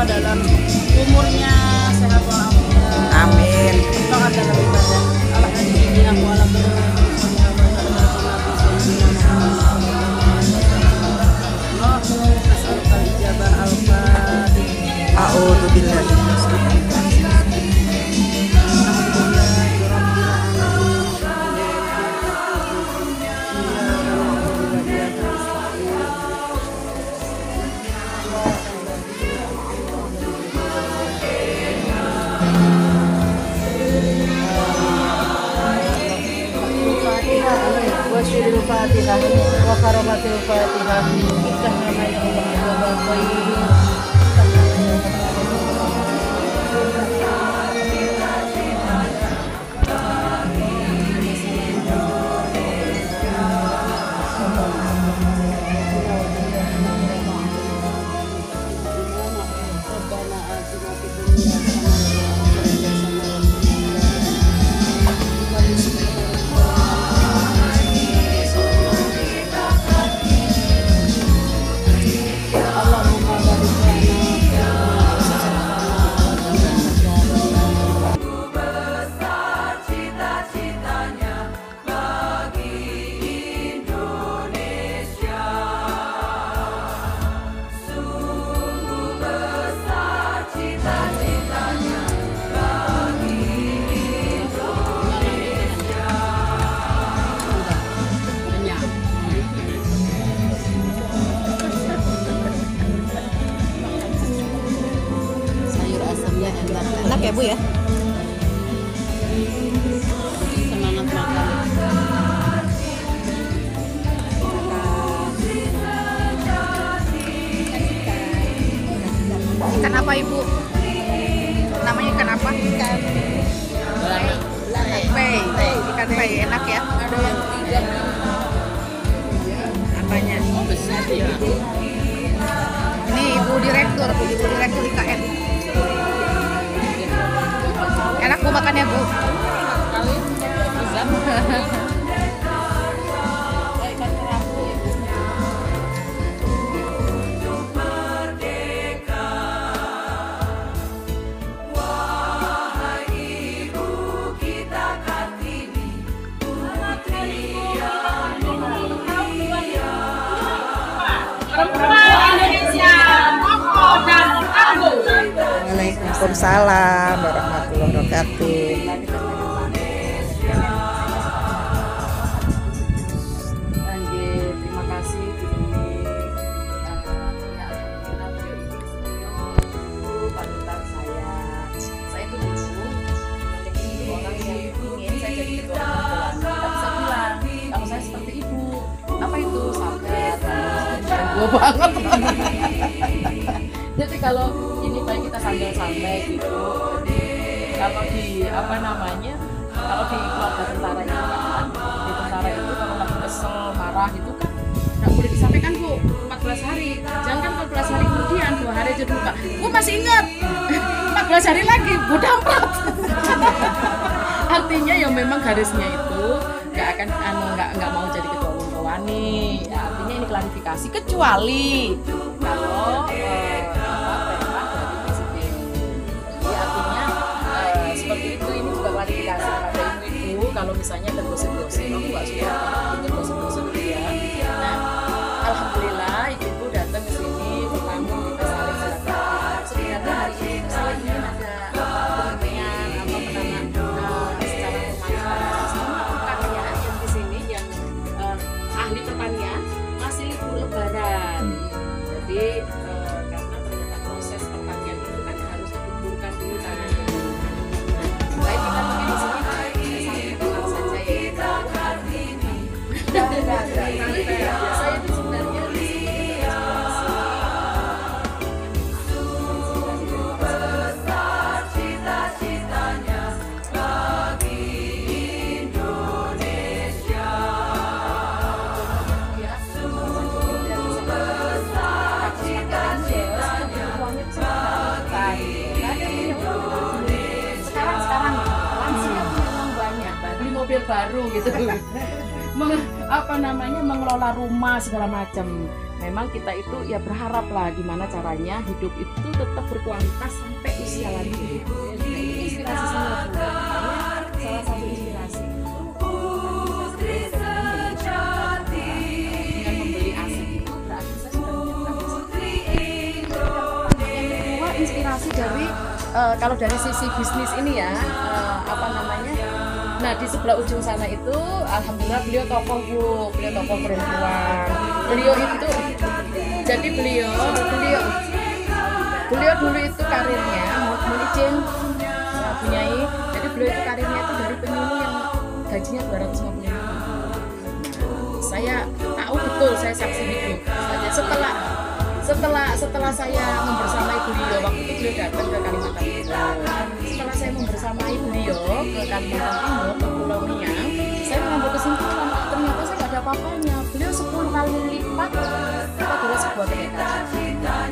dalam umurnya sehat walafiat. Amin. Doa dalam ibadah. Alhamdulillah wala A'udzu billahi Fatihah wa karomatil Fatihah iftah nama ya Allah wa barakatuh. Enak ya Bu ya? Semangat makan. Ikan apa Ibu? Namanya ikan apa? Ikan pei. Ikan pei enak ya? Ada yang tiga. Apanya? Besar ya. Ini Ibu Direktur IKN. Enak Bu makannya Bu? Kali besar. Waalaikumsalam warahmatullahi wabarakatuh. Terima kasih panutan saya. Saya itu dulu orang yang ingin saya jadi ketua umum. Kita bisa bilang kalau saya seperti ibu. Apa itu sabar? Gue banget. Jadi kalau ini baik kita santai-santai gitu. Kalau di apa namanya? Kalau di keluarga tentara itu kan, di tentara itu kalau lagi kesel, marah itu kan nggak boleh disampaikan Bu 14 hari. Jangan 14 hari kemudian 2 hari aja dulu Pak. Gue masih ingat 14 hari lagi gue damprat. Artinya ya memang garisnya itu nggak akan nggak mau jadi ketua umum Pewani. Ya, artinya ini klarifikasi kecuali kalau perintah dari presiden. Jadi artinya seperti itu, ini juga klarifikasi kepada ibu-ibu kalau misalnya ada gosip-gosip, aku nggak suka bikin gosip-gosip dia. Nah, alhamdulillah ibu-ibu datang ke sini, pertama kita saling silaturahmi. Sebenarnya hari ini saya ingin ada penyampaian secara formal sama ukm-nya yang di sini yang ahli pertanian masih libur lebaran. Jadi karena ternyata proses pertanian itu kan harus dikumpulkan dulu kan. Baik kita mungkin di sini saling kenal saja ya. Saya itu sebenarnya di sini sekarang lansia punya uang banyak, beli mobil baru gitu. Mengelola rumah segala macam. memang kita itu ya berharap lah gimana caranya hidup itu tetap berkualitas sampai usia lanjut. Nah, itu inspirasi saya Bu. Makanya salah satu inspirasi dengan membeli aset itu berarti saya sudah menyiapkan aset. Yang kedua inspirasi dari kalau dari sisi bisnis ini ya apa namanya? Nah di sebelah ujung sana itu alhamdulillah beliau tokoh Bu, beliau tokoh perempuan. Beliau itu jadi beliau dulu itu karirnya mohon izin punyai. Jadi beliau itu karirnya itu dari penyuluh yang gajinya 250 ribu. Saya tahu betul, saya saksi hidup. Setelah saya membersamai beliau waktu itu beliau datang ke Kalimantan Timur. Setelah saya membersamai beliau ke Kalimantan Timur ke Pulau Miang, saya mengambil kesimpulan ternyata saya nggak ada apa-apanya. Beliau 10 kali lipat kita adalah sebuah kenekatan.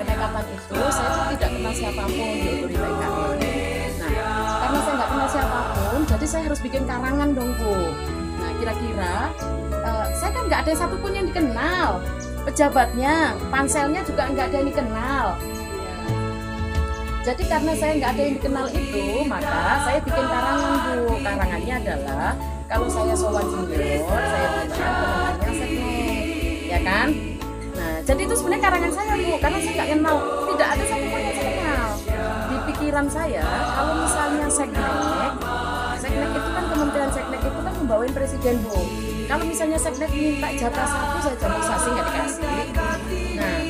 Kenekatan itu saya tidak kenal siapapun di otorita IKN. Nah karena saya nggak kenal siapapun, jadi saya harus bikin karangan dong Bu. Nah kira-kira saya kan nggak ada satupun yang dikenal. Pejabatnya, panselnya juga nggak ada yang dikenal. Jadi karena saya nggak ada yang dikenal itu, maka saya bikin karangan Bu. Karangannya adalah kalau saya sowan senior, saya bilang penamanya seknek, ya kan? Nah, jadi itu sebenarnya karangan saya Bu, karena saya nggak kenal, tidak ada satupun yang saya kenal. Di pikiran saya, kalau misalnya seknek itu kan Kementerian Seknek itu kan membawain presiden Bu. Kalau misalnya seknek minta jatah satu saja musasi nggak dikasih. Nah,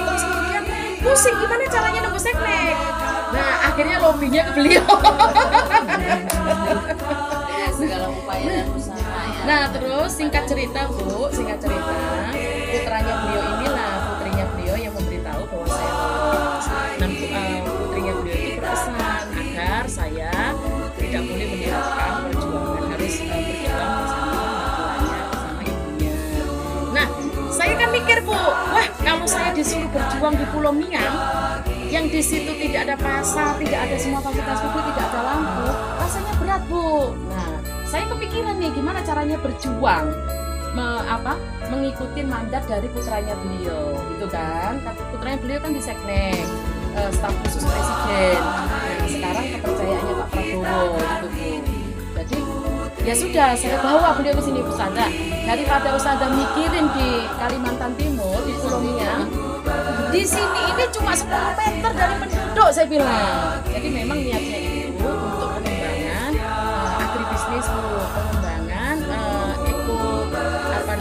terus kemudian pusing gimana caranya nunggu seknek. Nah, akhirnya lobbynya ke beliau. Segala upaya dan usaha ya. Nah, terus singkat cerita putranya beliau yang memberitahu bahwa saya lolos. Dan putrinya beliau itu berpesan agar saya tidak boleh meninggalkan perjuangan, harus berjuang bersama ibunya. Nah, saya kan mikir Bu, wah kalau saya disuruh berjuang di Pulau Miang, yang di situ tidak ada pasar, tidak ada semua fasilitas publik, tidak ada lampu, rasanya berat Bu. Nah, saya kepikiran nih gimana caranya berjuang, mengikuti mandat dari putranya beliau, gitu kan? Putranya beliau kan di Seknek, staf khusus presiden. Nah, sekarang kepercayaannya Pak Prabowo, gitu Bu. Jadi ya sudah, saya bawa beliau ke sini Ustazah. Daripada Ustazah mikirin di Kalimantan Timur, di Pulau Miang, di sini ini cuma 10 meter dari penduduk saya bilang. Jadi memang niatnya itu untuk pengembangan agribisnis, pengembangan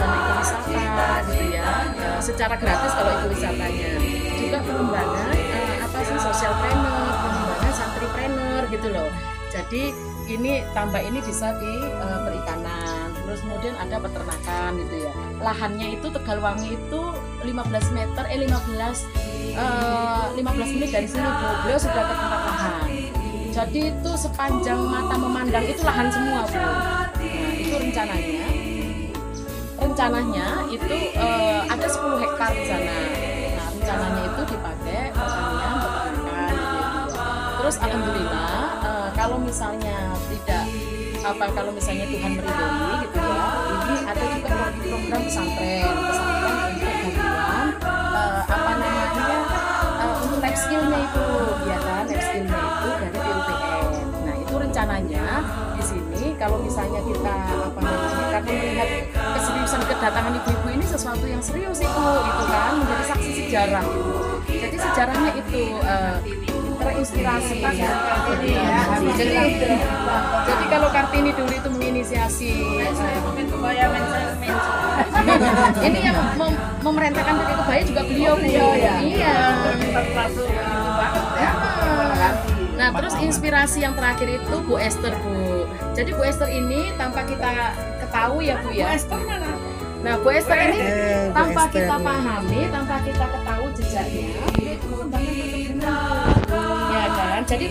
ekowisata gitu ya, secara gratis kalau ekowisatanya. Juga pengembangan sosialpreneur, pengembangan santripreneur gitu loh. Jadi ini tambah ini bisa di perikanan, terus kemudian ada peternakan gitu ya. Lahannya itu Tegalwangi itu 15 menit dari sini Bu. Beliau sudah ke tempat lahan. Jadi itu sepanjang mata memandang itu lahan semua Bu. Nah, itu rencananya itu ada 10 hektar di sana. Nah, rencananya itu dipakai pertanian, peternakan gitu. Terus alhamdulillah kalau misalnya kalau misalnya Tuhan meridhoi gitu ya, ini ada juga program pesantren untuk bantuan untuk life skill-nya itu, ya kan, life skill-nya itu dari PUPR. Nah itu rencananya di sini kalau misalnya kita karena melihat keseriusan kedatangan ibu-ibu ini sesuatu yang serius itu, gitu kan, menjadi saksi sejarah gitu. Jadi sejarahnya itu terinspirasi ya. Jadi kalau Kartini dulu itu menginisiasi ini yang memerintahkan pakai kebaya juga beliau ya. Iya. Nah terus inspirasi yang terakhir itu Bu Esther Bu. Jadi Bu Esther ini tanpa kita ketahui ya Bu ya. Nah Bu Esther ini tanpa kita pahami, tanpa kita ketahui jejaknya, dia itu mengembangkan perkebunan. Ya kan, jadi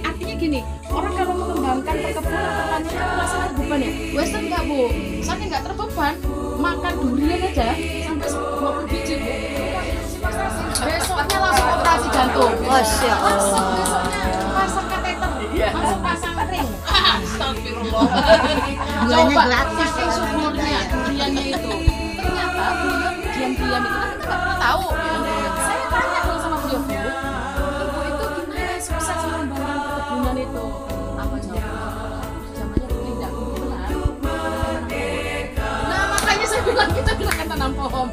artinya gini, orang kalau mengembangkan perkebunan pertanian kan merasa terbeban ya. Bu Esther enggak Bu, saya nggak terbeban, makan durian aja sampai 20 biji Bu. Besoknya langsung operasi jantung. Masya Allah. Besoknya pasang kateter, langsung pasang ring. Astagfirullah. Gulanya gratis saking suburnya duriannya itu. Ternyata beliau diam-diam itu kan nggak pernah tahu. Saya tanya dong sama beliau, Bu, ibu itu gimana sukses mengembangkan perkebunan itu? Apa jawabannya? Zamannya tidak benar. Nah makanya saya bilang kita akan tanam pohon.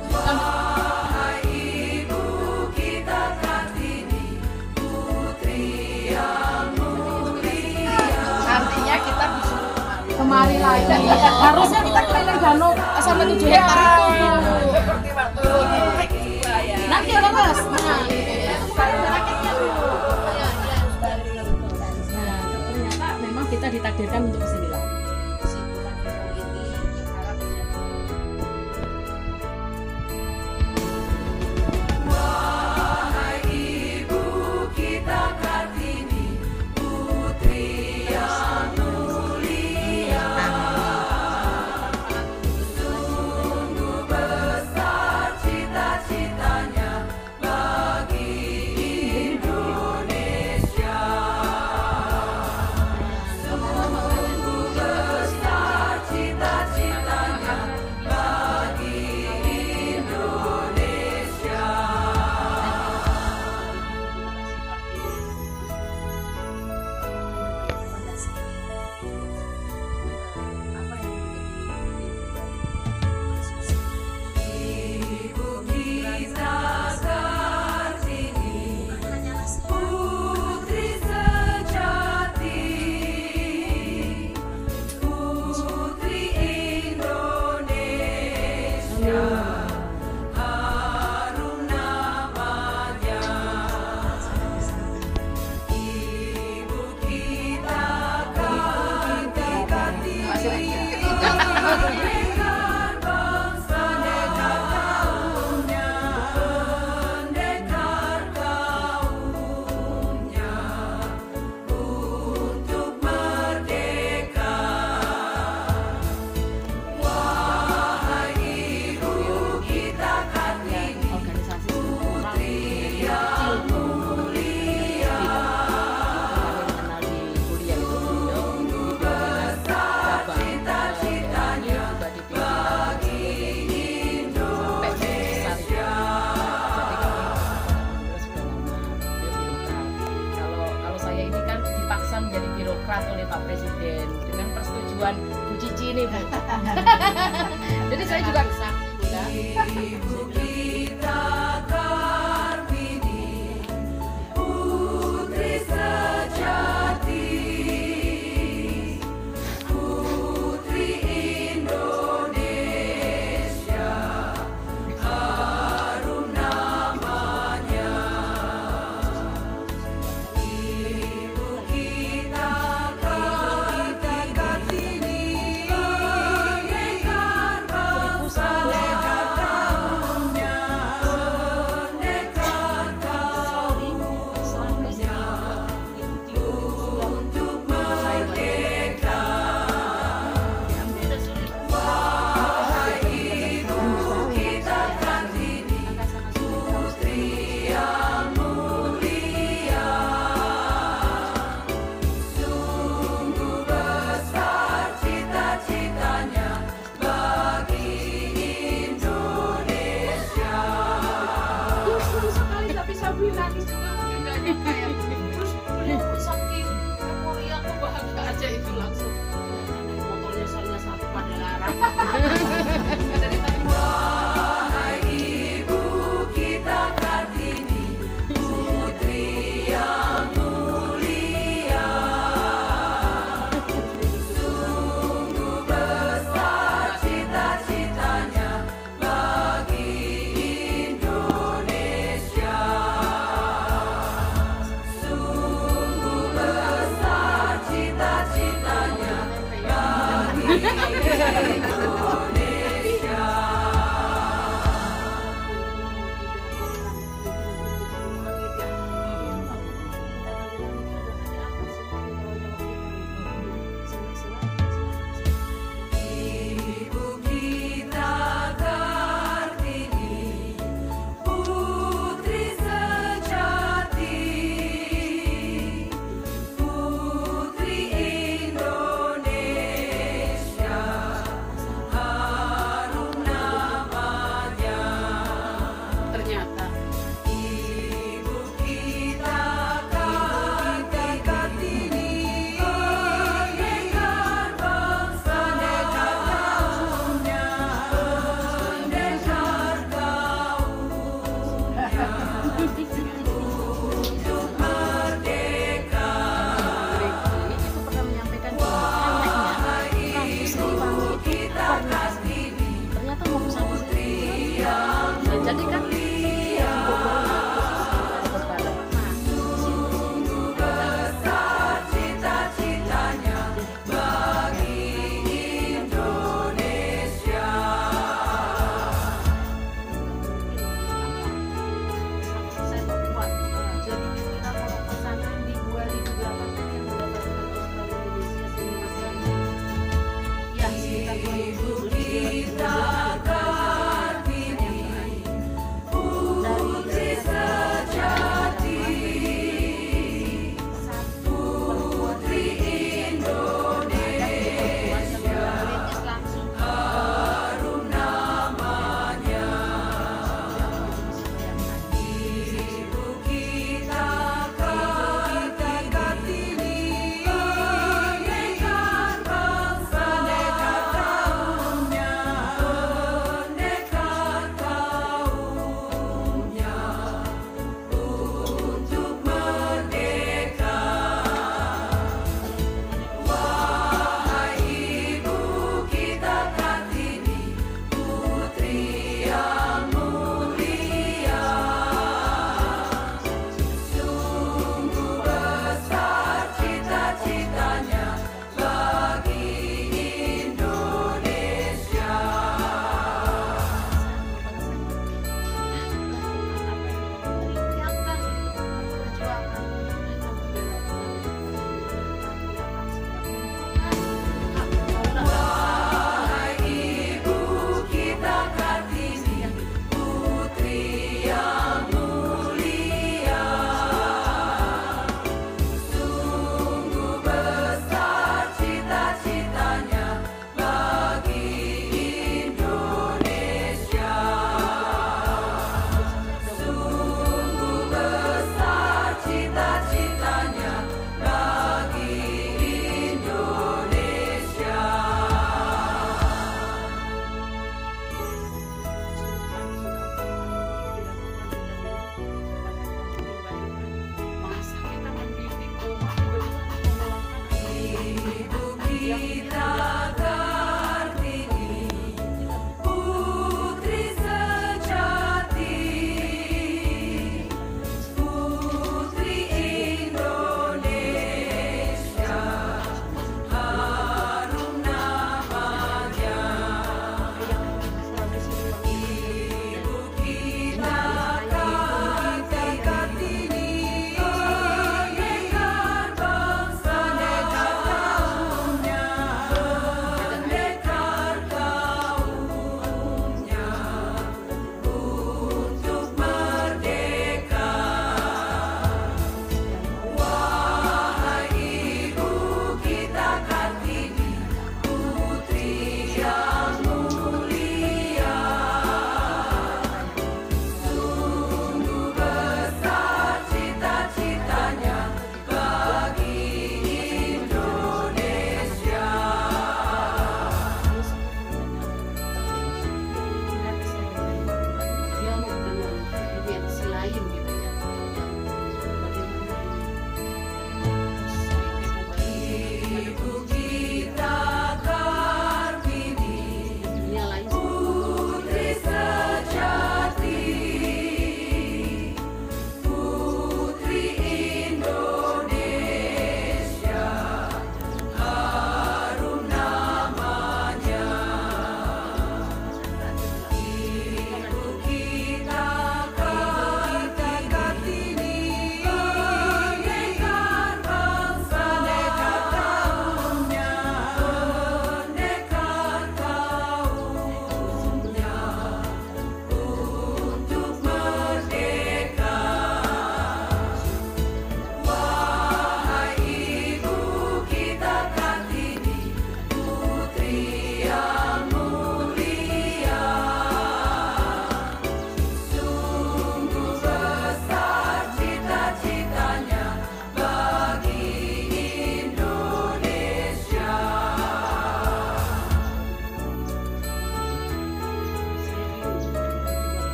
Artinya kita bisa kemari lagi. Harusnya kita keliling danau sampai 7 hektar itu. Seperti waktu Nanti terus. Nah, ternyata memang kita ditakdirkan untuk kesini lagi. Menjadi birokrat oleh Pak Presiden dengan persetujuan Bu Cici ini, Bu. Jadi saya juga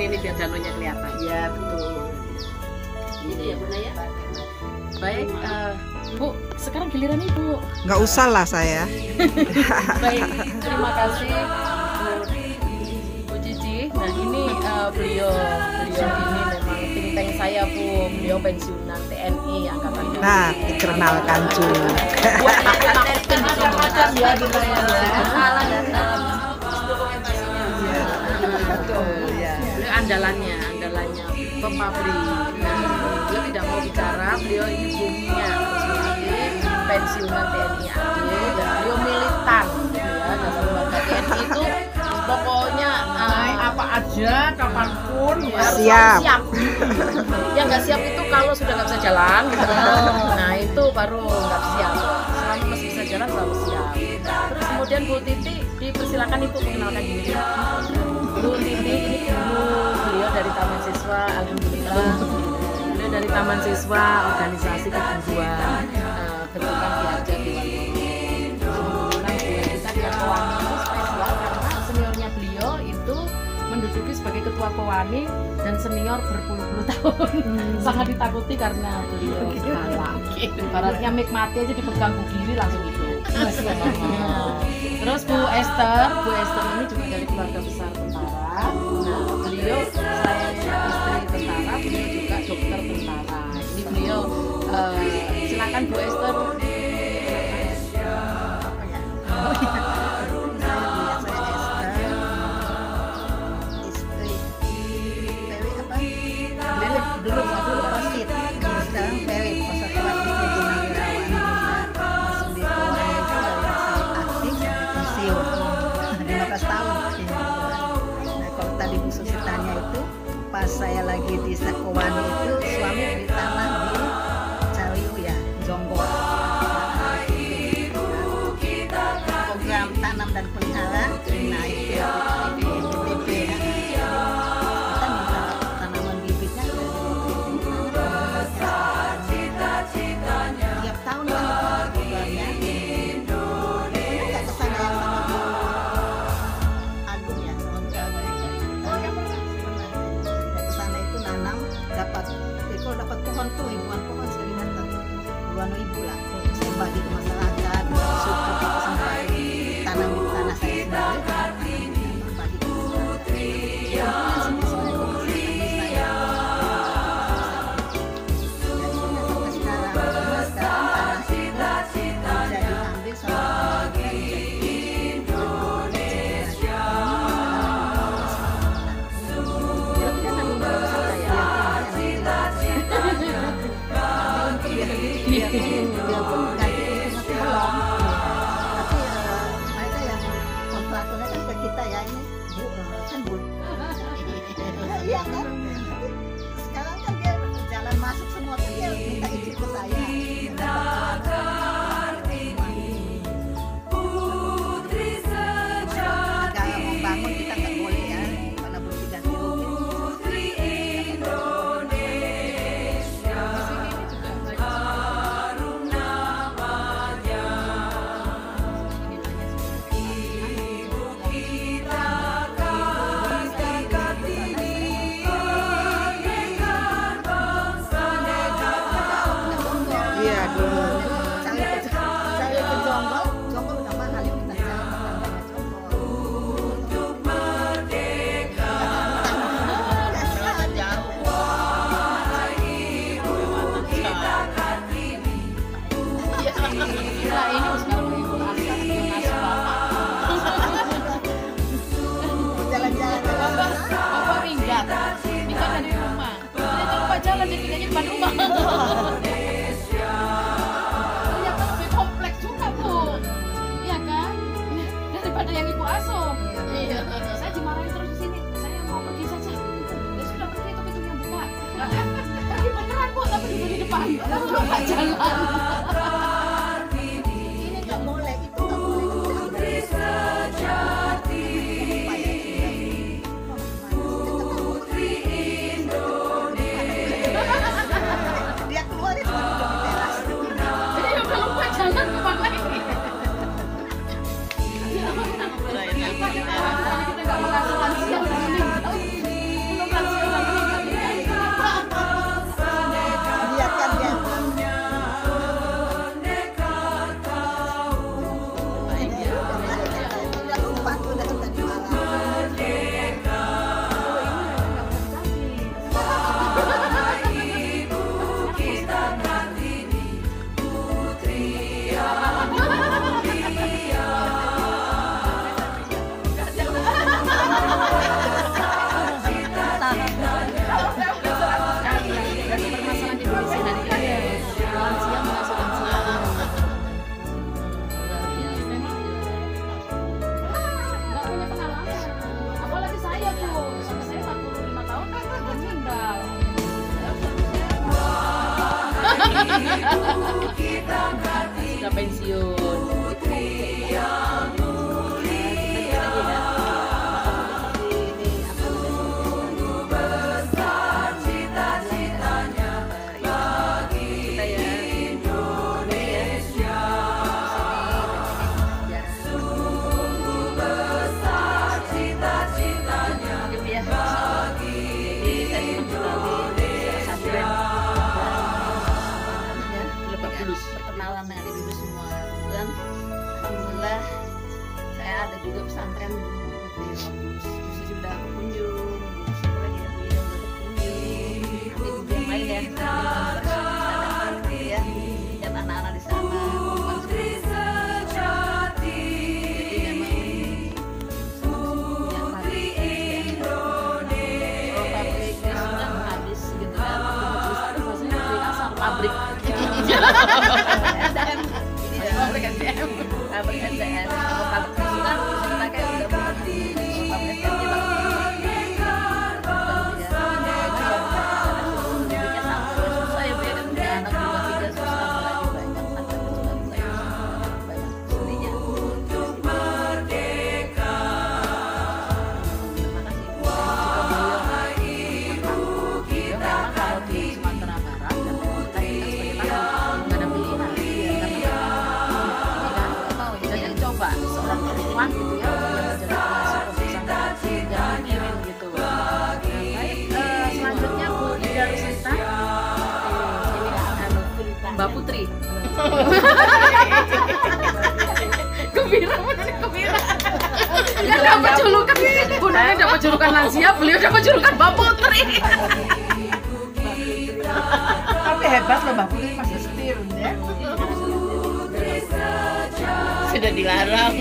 ini biar danaunya kelihatan. Ya betul. Ini ya Bunda ya. Baik, Bu, sekarang giliran Ibu. Nggak usah lah saya. Baik, terima kasih Bu Cici. Nah ini beliau ini memang bintang saya Bu. Beliau pensiunan TNI Angkatan Darat. Nah, dikenalkan juga. Macam ya Bunda ya. Salah dan dokumentasinya. Betul ya. Beliau andalannya pepabrik. Beliau tidak mau bicara, beliau ini bumnya pensiunan TNI AD dan beliau militan ya, dan lembaga TNI itu pokoknya apa aja kapanpun ya, Siap. siap. Yang nggak siap itu kalau sudah nggak bisa jalan gitu. Nah itu baru nggak siap. Selama masih bisa jalan selalu siap. Terus kemudian Bu Titi dipersilakan Ibu mengenalkan diri. Bu Titi ini beliau dari Taman Siswa, alhamdulillah. Beliau dari Taman Siswa organisasi keguruan bentukan Ki Hajar Dewantoro. Alhamdulillah kita di Kowani itu spesial karena seniornya beliau itu menduduki sebagai ketua Kowani dan senior berpuluh-puluh tahun. Sangat ditakuti karena beliau galak. Ibaratnya mic mati aja dipegang Bu Giri langsung itu. Terus Bu Esther ini juga dari keluarga besar tentara. Nah, beliau selain istri tentara, beliau juga dokter tentara. Ini beliau silakan Bu Esther. Dulu Posit, sekarang PW Persatuan Istri Purnawirawan. Masuk di Kowani itu dari masih aktif pensiun 15 tahun. Nah kalau tadi Bu Susi tanya itu, pas saya lagi di Kowani itu suami beli tanah di Cariu ya, Jonggol. Program tanam dan pelihara, nah itu BPP ya. Kita minta tanaman bibitnya tiap tahun kan programnya. Nggak kesana yang sama Bu Agung ya, sama Bu Agung. Kesana itu nanam, dapat kalau dapat pohon tuh ribuan pohon sekali datang, ribuan ibu lah, saya bagi ke masyarakat, suku kita sendiri, tanam di tanah saya sendiri, bagi ke masyarakat. Biarpun ganti itu belum, tapi mereka yang kontraktornya kan ke kita ya, ini Bu kan Bu, iya kan? Sekarang kan dia jalan masuk semua, dia minta izin ke saya. Kalau mau bangun kita nggak boleh ya, karena belum diganti rugi. Iya dulu. Saya ke Jonggol udah mahal yuk kita jalan ke Jonggol. Untuk merdeka. Nah ini sekarang menghibur Aska sebelum ngasih Jalan-jalan. Bapak minggat dari rumah. Ternyata lupa jalan jadi pinggirnya depan rumah. Ternyata lebih kompleks juga Bu, iya kan? Daripada yang Ibu asuh. Iya. Saya dimarahin terus di sini. Saya mau pergi saja. Ya sudah pergi itu pintunya buka. Pergi beneran Bu, tapi di depan. Lupa jalan. Ini nggak boleh, itu nggak boleh. Dia keluar itu di teras. Jadi udah lupa jalan kemana ini. Kita nggak mengasih lansia belum Sudah pensiun. Perkenalan dengan ibu semua. Dan alhamdulillah saya ada juga pesantren di Bagus. Sudah berkunjung, lagi ada yang berkunjung. Ibu yang lain ya, ya, lihat anak-anak di sana. Pabrik SDM, pabrik SDM, pabrik SDM. Kalau pabrik itu kan kita kayak udah bukan di pabrik SDM susah ya, punya anak 2-3 susah, apalagi banyak anak banyak sedihnya. Seorang perempuan gitu ya, yang menjadi pengasuh pesantren jangan mikirin gitu. Baik, selanjutnya Bu Ida Rusita, Mbak Putri. Gembira, gembira. Dia dapat julukan, Bu Nani dapat julukan lansia, beliau dapat julukan Mbak Putri. Tapi hebat loh Mbak Putri, masih setir ya. Sudah dilarang.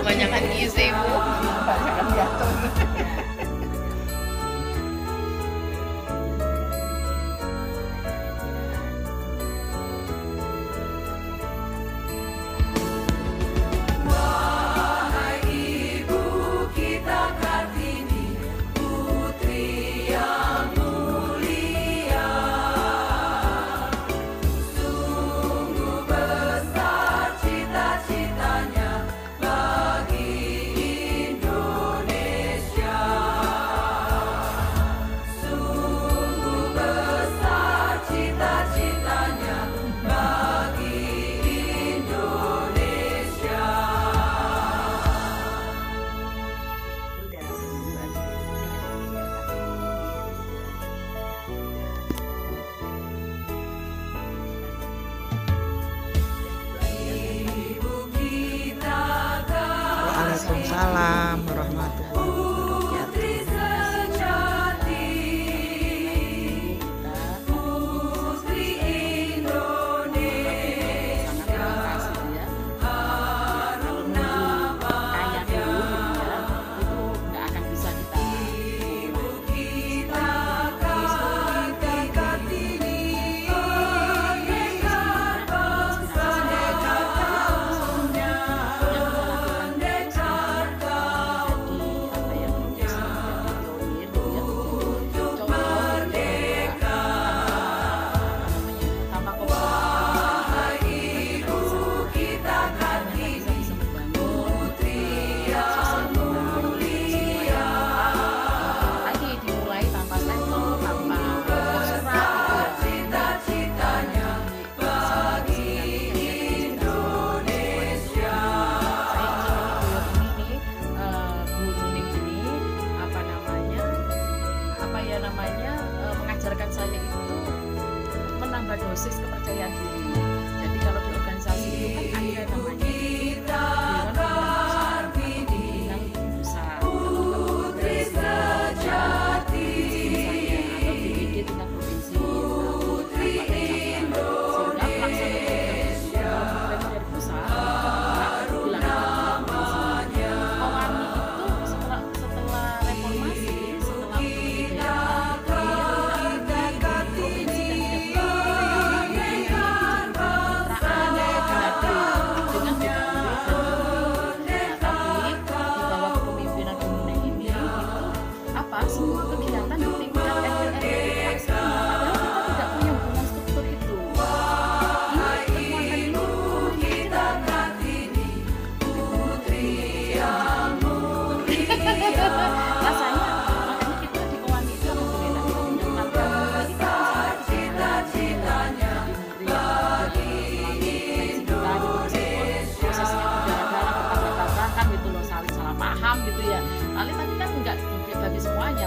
Kebanyakan gizi, Bu. Kebanyakan jatuh. Waalaikumsalam warahmatullahi wabarakatuh.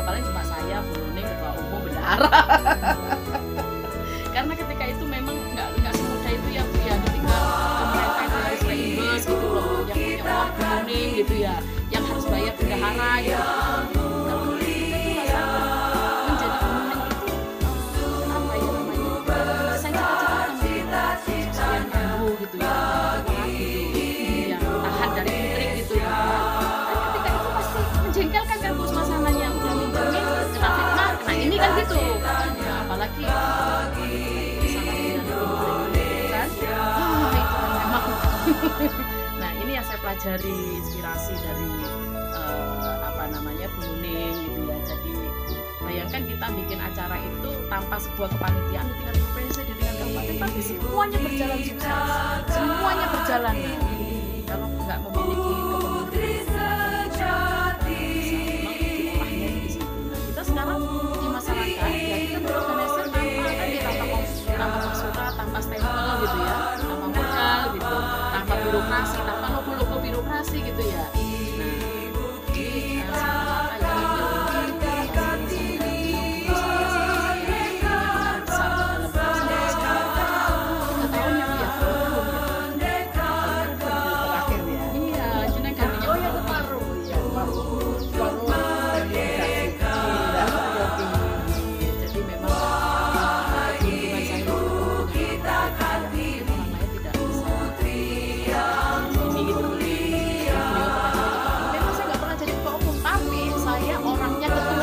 paling cuma saya, Bu Nuning, ketua umum, bendahara. Karena ketika itu memang nggak semudah itu ya Bu ya, ketika pemerintah itu harus reimburse gitu loh, yang punya uang Bu Nuning gitu ya, yang harus bayar bendahara gitu. Kalau kita itu rasanya menjadi Bu Nuning itu apa ya namanya? Saya cita-citakan gitu, saya dulu gitu ya, yang tahan dari intrik gitu ya. Dan ketika itu pasti menjengkelkan kan Bu suasananya, udah minjemin kena fitnah, kena ini kan gitu. Nah, apalagi nah ini yang saya pelajari, inspirasi dari Bu Nuning gitu ya. Jadi bayangkan kita bikin acara itu tanpa sebuah kepanitiaan di tingkat provinsi, di tingkat kabupaten, tapi semuanya berjalan sukses, semuanya berjalan. Nah, kalau nggak memiliki kepemimpinan diolahnya di situ. Nah, kita sekarang di masyarakat ya kita berorganisasi tanpa konsultan, tanpa stempel gitu ya, tanpa modal gitu, tanpa birokrasi, tanpa logo-logo birokrasi gitu ya.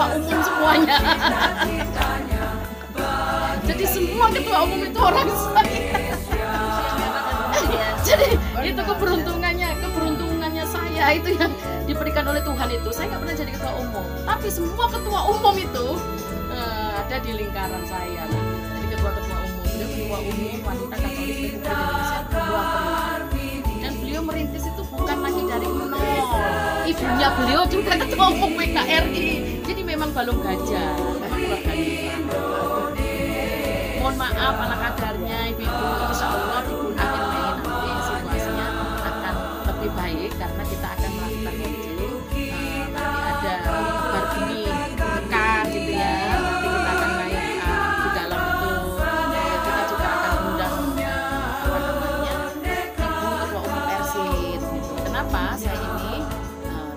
Nah, jadi semuanya. Jadi semua ketua umum itu orang saya. Jadi itu keberuntungannya saya itu yang diberikan oleh Tuhan itu. Saya nggak pernah jadi ketua umum, tapi semua ketua umum itu ada di lingkaran saya. Nah, jadi ketua umum, beliau ketua umum wanita Katolik Republik Indonesia kedua dan beliau merintis itu bukan lagi dari nol. Ibunya beliau juga ketua umum PKRI. Jadi memang balung gajah, memang keluarga kita. Mohon maaf anak kadarnya, ibu-ibu, insya Allah di bulan akhir Mei nanti situasinya akan lebih baik karena kita akan melakukan launching. Nanti ada kabar geni dekat gitu ya. Nanti kita akan naik di dalam itu. Kita juga akan undang ibu ketua umum Persit. Gitu. Kenapa saya ini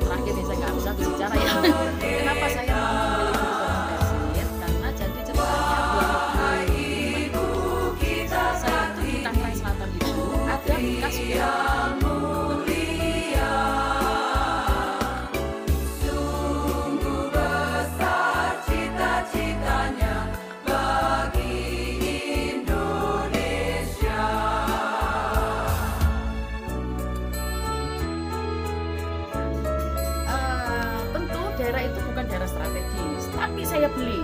terakhir nih saya nggak bisa bicara ya. Kenapa saya mau memilih ketua umum Persit? Karena jadi ceritanya 2005 itu saya itu di Tangerang Selatan itu ada bekas daerah itu bukan daerah strategis, tapi saya beli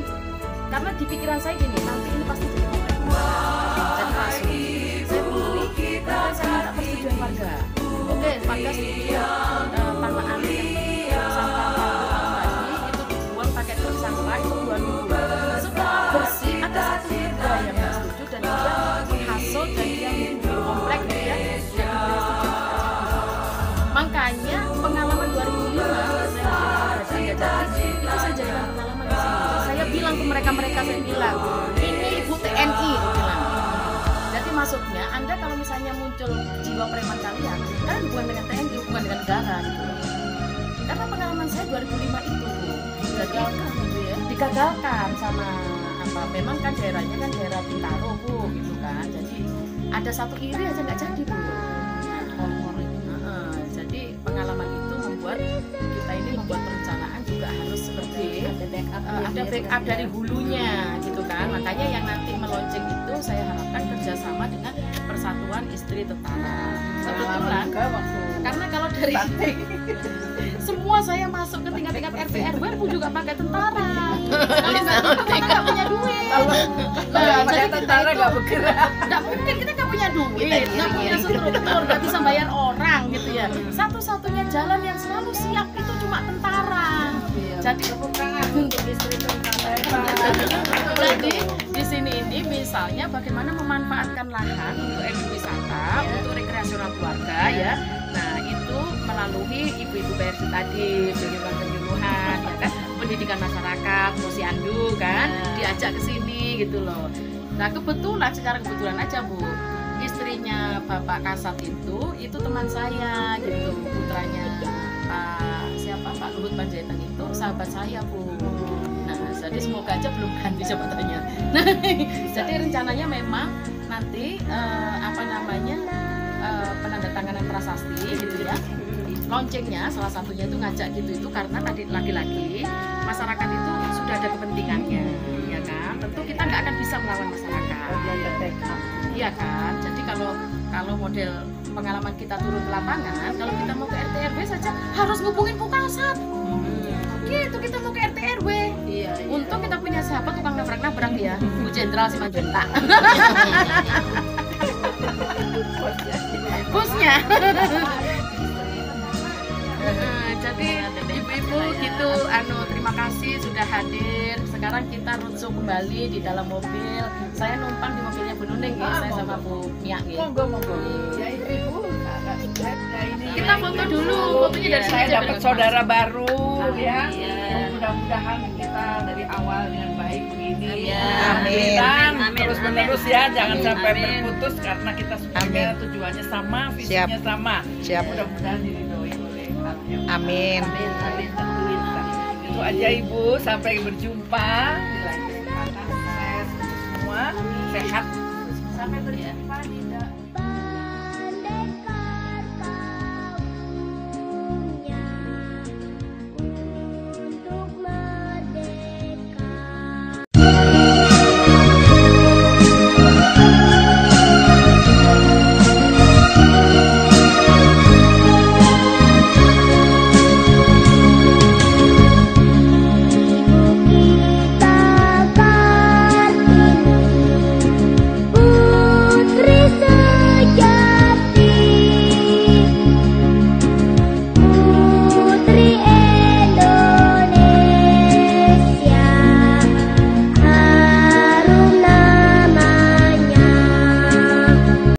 karena di pikiran saya gini, nanti ini pasti jadi komplek jadi masuk. Saya beli dan saya minta persetujuan warga. Oke, warga setuju tanah aneh yang sampah itu dibuang pakai truk sampah itu 2 minggu. Setelah bersih ada satu warga yang nggak setuju dan dia menghasut dan dia menghubungi komplek gitu ya, tidak diberi setuju. Makanya pengalaman 2005 itu saya jadikan pengalaman di sini. Saya bilang ke mereka saya bilang, ini Ibu TNI, bilang. Jadi maksudnya Anda kalau misalnya muncul jiwa preman kalian bukan dengan TNI, bukan dengan negara gitu. Karena pengalaman saya 2005 itu, jadi digagalkan sama apa? Memang kan daerahnya kan daerah Bintaro Bu, gitu kan. Jadi ada satu iri aja nggak jadi Bu. Jadi pengalaman itu membuat kita ini membuat perencanaan juga harus seperti ada backup dari hulunya gitu kan. Makanya yang nanti meluncing itu saya harapkan kerjasama dengan Persatuan Istri Tentara. Kebetulan karena kalau dari semua saya masuk ke tingkat-tingkat RT RW pun juga pakai tentara. Kalau nggak punya duit. Kalau pakai tentara nggak bergerak. Nggak mungkin, kita nggak punya duit, nggak punya struktur, nggak bisa bayar orang gitu ya. Satu-satunya jalan yang selalu siap itu cuma tentara. Jadi untuk istri tentara. Jadi di sini ini misalnya bagaimana memanfaatkan lahan untuk ekowisata, untuk rekreasional keluarga ya. Nah itu melalui ibu-ibu PRC tadi, bagaimana penyuluhan, ya kan, pendidikan masyarakat, Posyandu kan, diajak ke sini gitu loh. Nah kebetulan, secara kebetulan aja Bu, istrinya Bapak Kasat itu teman saya gitu, putranya Pak Luhut Panjaitan itu sahabat saya Bu. Nah jadi semoga aja belum ganti jabatannya. Nah jadi rencananya memang nanti penandatanganan prasasti gitu ya. Launchingnya salah satunya itu ngajak gitu itu karena tadi lagi-lagi masyarakat itu sudah ada kepentingannya, ya kan? Tentu kita nggak akan bisa melawan masyarakat. Iya kan? Jadi kalau model pengalaman kita turun ke lapangan, kalau kita mau ke RT RW saja harus ngubungin Bu Kasat. Gitu kita mau ke RT RW. Iya. Untung kita punya sahabat tukang nabrak-nabrak ya, Bu Jenderal Simanjuntak. Bosnya. Jadi ibu-ibu gitu, terima kasih sudah hadir. Sekarang kita rujuk kembali di dalam mobil. Saya numpang di mobilnya Bu Nuning ya, saya sama Bu Mia ya. Monggo. Ya ibu. Kita foto dulu, fotonya dari saya sini. dapat saudara baru ya. Iya. Mudah-mudahan kita dari awal dengan baik begini. Amin. Dan Amin. terus menerus ya, jangan Amin. sampai Amin. berputus karena kita semuanya Amin. tujuannya sama, visinya sama. Siap. Mudah-mudahan diridhoi oleh Allah. Amin. Itu aja Ibu, sampai berjumpa di lain kesempatan. Sukses untuk semua, sehat. Sampai berjumpa.